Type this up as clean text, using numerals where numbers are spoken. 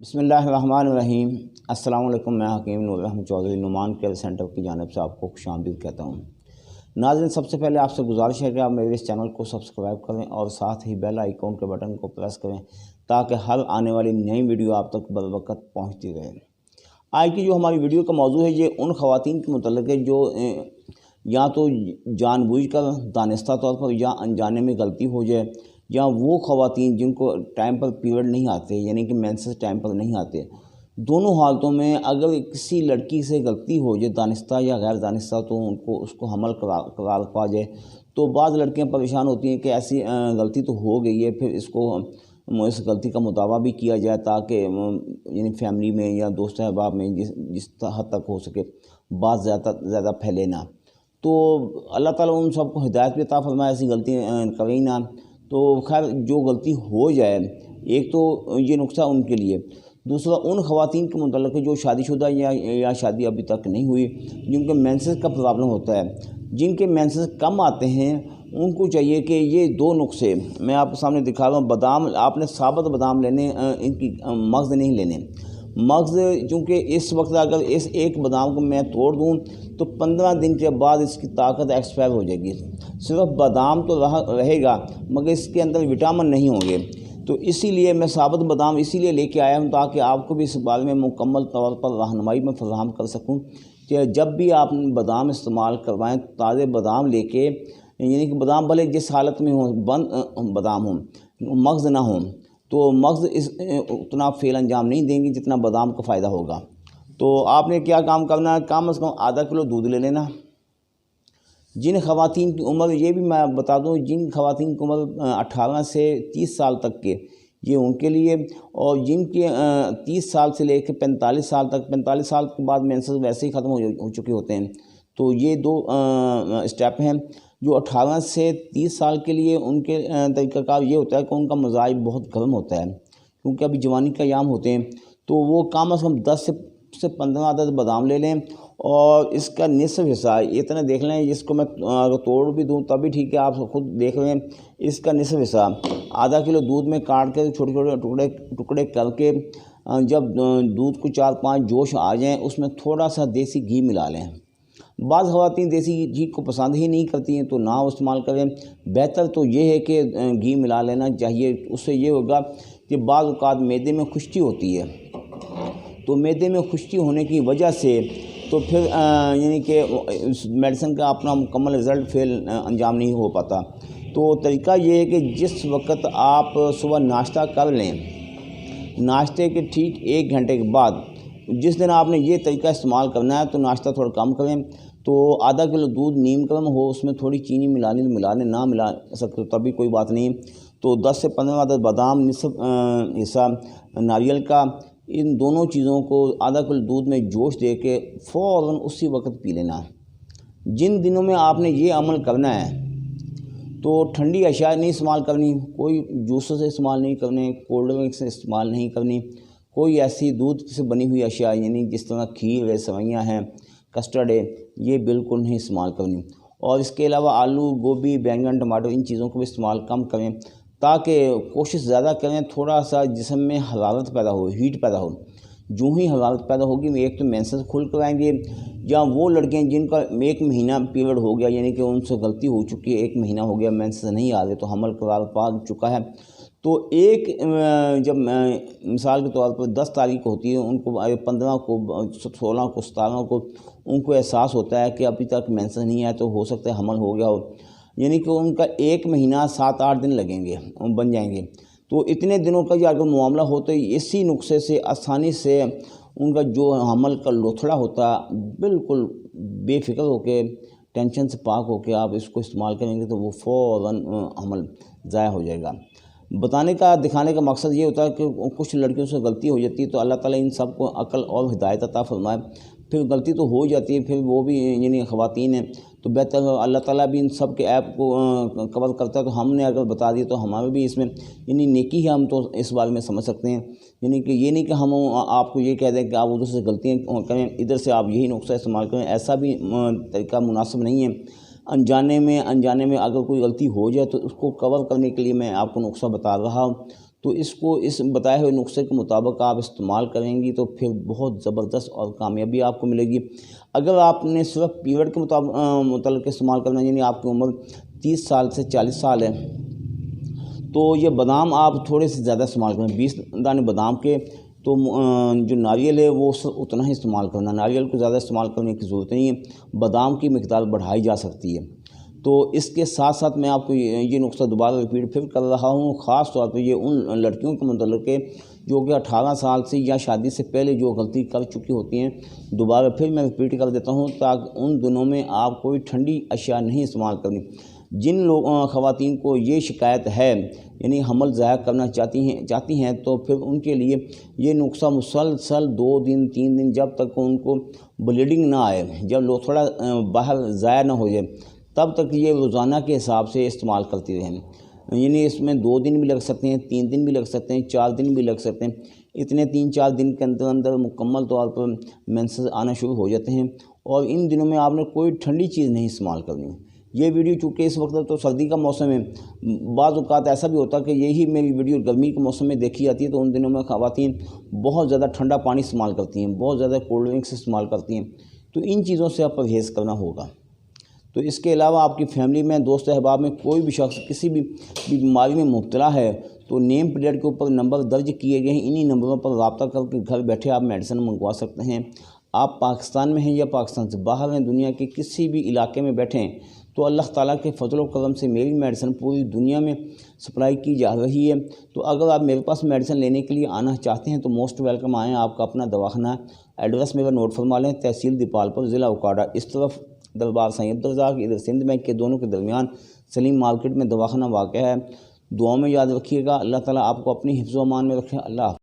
बिस्मिल्लाहिर्रहमानिर्रहीम। अस्सलाम वालेकुम। मैं हकीम नूर चौधरी नुमान केयर सेंटर की जानिब से आपको खुशामदीद कहता हूँ। नाज़रीन, सबसे पहले आपसे गुजारिश है कि आप मेरे इस चैनल को सब्सक्राइब करें और साथ ही बेल आइकॉन के बटन को प्रेस करें ताकि हर आने वाली नई वीडियो आप तक बर वक़्त पहुँचती रहे। आज की जो हमारी वीडियो का मौजू है, ये उन ख़वातीन के मुतल्लिक़ है जो या तो जानबूझकर दानिस्ता तौर पर या अनजाने में गलती हो जाए, या वो ख़वातीन जिनको टाइम पर पीरियड नहीं आते, यानी कि मेंसेस टाइम पर नहीं आते। दोनों हालतों में अगर किसी लड़की से गलती हो जाए, दानिस्ता या गैर दानिस्ता, तो उसको हमल करार पा जाए। तो बाज़ लड़कियां परेशान होती हैं कि ऐसी गलती तो हो गई है, फिर इसको इस गलती का मुतावा भी किया जाए ताकि यानी फैमिली में या दोस्त अहबाब में जिस हद तक हो सके बात ज़्यादा फैले ना। तो अल्लाह ताला उन सबको हिदायत भी अता फरमाए, ऐसी गलती करें ना। तो खैर, जो गलती हो जाए, एक तो ये नुस्खा उनके लिए, दूसरा उन ख़वातीन के मुतल्लिक़ जो शादीशुदा या शादी अभी तक नहीं हुई, जिनके मेंसेस का प्रॉब्लम होता है, जिनके मेंसेस कम आते हैं, उनको चाहिए कि ये दो नुस्खे मैं आपके सामने दिखा रहा हूँ। बादाम, आपने साबुत बादाम लेने, इनकी मग़ज़ नहीं लेने। मग़ज़ चूँकि इस वक्त अगर इस एक बादाम को मैं तोड़ दूँ तो 15 दिन के बाद इसकी ताकत एक्सपायर हो जाएगी। सिर्फ बादाम तो रहेगा मगर इसके अंदर विटामिन नहीं होंगे। तो इसीलिए मैं साबुत बादाम इसीलिए लेके आया हूँ ताकि आपको भी इस बारे में मुकम्मल तौर पर रहनुमाई में फराहम कर सकूँ कि जब भी आप बादाम इस्तेमाल करवाएं, ताज़े बादाम लेके, यानी कि बादाम भले जिस हालत में हो, बंद बादाम हो, मग़ज़ ना हो, तो मग़ज़ उतना फेल अंजाम नहीं देंगे जितना बादाम का फ़ायदा होगा। तो आपने क्या काम करना है, कम से कम आधा किलो दूध ले लेना। जिन ख़वातीन की उम्र, ये भी मैं बता दूं, जिन ख़वातीन की उम्र 18 से 30 साल तक के, ये उनके लिए, और जिनके 30 साल से लेकर 45 साल तक, 45 साल के बाद मेंसेस वैसे ही ख़त्म हो चुके होते हैं। तो ये दो स्टेप हैं। जो 18 से 30 साल के लिए, उनके तरीक़ाकार ये होता है कि उनका मज़ाज बहुत गर्म होता है, क्योंकि अभी जवानी का याम होते हैं। तो वो कम से कम 10 से 15 अदद बादाम ले लें और इसका निसफ़ हिस्सा इतना देख लें, जिसको मैं अगर तोड़ भी दूँ तभी ठीक है, आप खुद देख लें। इसका निसफ़ हिस्सा आधा किलो दूध में काट के छोटे छोटे टुकड़े करके, जब दूध को 4-5 जोश आ जाएं, उसमें थोड़ा सा देसी घी मिला लें। बाज़ ख़वातीन देसी घी को पसंद ही नहीं करती हैं, तो ना इस्तेमाल करें। बेहतर तो ये है कि घी मिला लेना चाहिए। उससे ये होगा कि बाज़ औक़ात मैदे में खुश्की होती है, तो मैदे में खुश्की होने की वजह से तो फिर यानी कि मेडिसिन का अपना मुकम्मल रिज़ल्ट फेल अंजाम नहीं हो पाता। तो तरीका ये है कि जिस वक्त आप सुबह नाश्ता कर लें, नाश्ते के ठीक 1 घंटे के बाद, जिस दिन आपने ये तरीका इस्तेमाल करना है, तो नाश्ता थोड़ा कम करें। तो आधा किलो दूध नीम गर्म हो, उसमें थोड़ी चीनी मिला लें, ना मिला सकते तो तभी कोई बात नहीं। तो 10 से 15 अदद बादाम, निसफ़ हिस्सा नारियल का, इन दोनों चीज़ों को आधा किलो दूध में जोश दे के फ़ौरन उसी वक्त पी लेना। जिन दिनों में आपने ये अमल करना है, तो ठंडी अशिया नहीं इस्तेमाल करनी, कोई जूस से इस्तेमाल नहीं करने, कोल्ड ड्रिंक से इस्तेमाल नहीं करनी, कोई ऐसी दूध से बनी हुई अशिया, यानी जिस तरह खीर है, सेवइयाँ हैं, कस्टर्ड है, ये बिल्कुल नहीं इस्तेमाल करनी। और इसके अलावा आलू, गोभी, बैंगन, टमाटर, इन चीज़ों को भी इस्तेमाल कम करें, ताकि कोशिश ज़्यादा करें थोड़ा सा जिस्म में हरारत पैदा हो, हीट पैदा हो। जो ही हरारत पैदा होगी, एक तो मेंसेस खुल कर आएंगे, या वो लड़कियां जिनका 1 महीना पीरियड हो गया, यानी कि उनसे गलती हो चुकी है, 1 महीना हो गया मेंसेस नहीं आ रहे, तो हमल करार पा चुका है। तो जब मिसाल के तौर पर 10 तारीख होती है, उनको 15 को, 16 को, 17 को उनको एहसास होता है कि अभी तक मेंसेस नहीं आया, तो हो सकता है हमल हो गया हो, यानी कि उनका 1 महीना 7-8 दिन लगेंगे, बन जाएंगे। तो इतने दिनों का अगर मामला हो, तो इसी नुस्खे से आसानी से उनका जो हमल का लोथड़ा होता, बिल्कुल बेफिक्र होकर, टेंशन से पाक होकर आप इसको इस्तेमाल करेंगे, तो वो फ़ौरन हमल ज़ाया हो जाएगा। बताने का, दिखाने का मकसद ये होता है कि कुछ लड़कियों से गलती हो जाती है, तो अल्लाह ताला इन सब को अक्ल और हिदायत अता फरमाए। फिर गलती तो हो जाती है, फिर वो भी यानी ख़वातीन हैं, तो बेहतर अल्लाह ताला भी इन सब के ऐप को कवर करता है। तो हमने अगर बता दिया तो हमारे भी इसमें यानी नेकी है, हम तो इस बारे में समझ सकते हैं। यानी कि ये नहीं कि हम आपको ये कह दें कि आप उधर से गलतियाँ करें, इधर से आप यही नुस्खा इस्तेमाल करें, ऐसा भी तरीका मुनासिब नहीं है। अनजाने में अगर कोई गलती हो जाए तो उसको कवर करने के लिए मैं आपको नुस्खा बता रहा हूँ। तो इसको इस बताए हुए नुस्खे के मुताबिक आप इस्तेमाल करेंगी तो फिर बहुत ज़बरदस्त और कामयाबी आपको मिलेगी। अगर आपने सिर्फ पीरियड के मुताबिक इस्तेमाल करना, यानी आपकी उम्र 30 साल से 40 साल है, तो ये बादाम आप थोड़े से ज़्यादा इस्तेमाल करें। 20 दाने बादाम के, तो जो नारियल है वो उतना ही इस्तेमाल करना, नारियल को ज़्यादा इस्तेमाल करने की ज़रूरत नहीं है, बादाम की मिकदार बढ़ाई जा सकती है। तो इसके साथ साथ मैं आपको ये नुस्खा दोबारा रिपीट फिर कर रहा हूँ। ख़ास तौर पर ये उन लड़कियों के मतलब के जो कि 18 साल से या शादी से पहले जो गलती कर चुकी होती हैं, दोबारा फिर मैं रिपीट कर देता हूँ, ताकि उन दिनों में आप कोई ठंडी अशिया नहीं इस्तेमाल करनी। जिन ख़वातीन को ये शिकायत है, यानी हमल ज़ाया करना चाहती हैं, तो फिर उनके लिए ये नुस्खा मुसलसल 2 दिन 3 दिन, जब तक उनको ब्लीडिंग ना आए, जब थोड़ा बाहर ज़ाया ना हो जाए, तब तक ये रोज़ाना के हिसाब से इस्तेमाल करती रहें। यानी इसमें 2 दिन भी लग सकते हैं, 3 दिन भी लग सकते हैं, 4 दिन भी लग सकते हैं। इतने 3-4 दिन के अंदर अंदर मुकम्मल तौर पर मेंसेस आना शुरू हो जाते हैं। और इन दिनों में आपने कोई ठंडी चीज़ नहीं इस्तेमाल करनी। ये वीडियो चूँकि इस वक्त तो सर्दी का मौसम है, बाज़ औक़ात ऐसा भी होता है कि यही मेरी वीडियो गर्मी के मौसम में देखी जाती है, तो उन दिनों में ख़वातीन बहुत ज़्यादा ठंडा पानी इस्तेमाल करती हैं, बहुत ज़्यादा कोल्ड ड्रिंक्स इस्तेमाल करती हैं। तो इन चीज़ों से आप परहेज़ करना होगा। तो इसके अलावा आपकी फैमिली में, दोस्त अहबाब में कोई भी शख्स किसी भी बीमारी में मुब्तला है, तो नेम प्लेट के ऊपर नंबर दर्ज किए गए हैं, इन्हीं नंबरों पर रब्ता करके घर बैठे आप मेडिसिन मंगवा सकते हैं। आप पाकिस्तान में हैं या पाकिस्तान से बाहर हैं, दुनिया के किसी भी इलाके में बैठें, तो अल्लाह ताला के फजल व करम से मेरी मेडिसिन पूरी दुनिया में सप्लाई की जा रही है। तो अगर आप मेरे पास मेडिसिन लेने के लिए आना चाहते हैं तो मोस्ट वेलकम आएँ। आपका अपना दवाखाना, एड्रेस मेरा नोट फरमा लें, तहसील दीपालपुर, ज़िला उकाड़ा। इस तरफ दरबार साईं अब्दुर्रज़ाक, इधर सिंध बैंक के दोनों के दरमियान सलीम मार्केट में दवाखाना वाक़ है। दुआ में याद रखिएगा। अल्लाह ताला आपको अपनी हिफ्ज़ व अमान में रखे। अल्लाह।